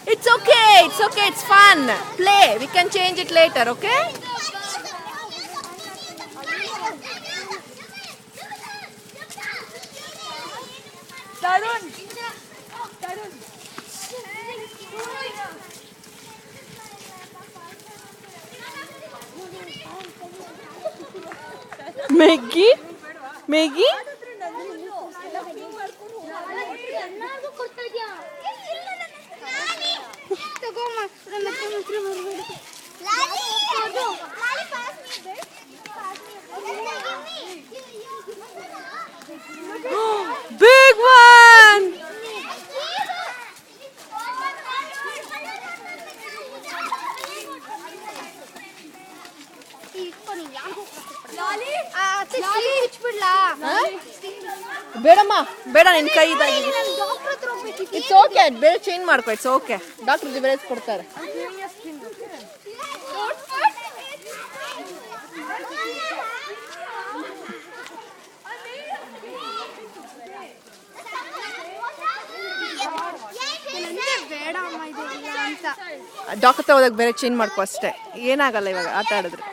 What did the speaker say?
It's okay. It's fun. Play. We can change it later, okay? Tarun. Maggie? Big one! ಬೇಡಮ್ಮ ಬೇಡ ನಿನ್ ಕೈ ಇದಾಗಿದೆ. ಇಟ್ಸ್ ಓಕೆ ಬೇರೆ ಚೇಂಜ್ ಮಾಡ್ಕೊ. ಇಟ್ಸ್ ಓಕೆ ಡಾಕ್ಟರ್ ಬೇರೆ ಕೊಡ್ತಾರೆ. ಡಾಕ್ಟರ್ ಹತ್ರ ಹೋದಾಗ ಬೇರೆ ಚೇಂಜ್ ಮಾಡ್ಕೊ ಅಷ್ಟೇ. ಏನಾಗಲ್ಲ ಇವಾಗ ಆಟ ಆಡಿದ್ರೆ.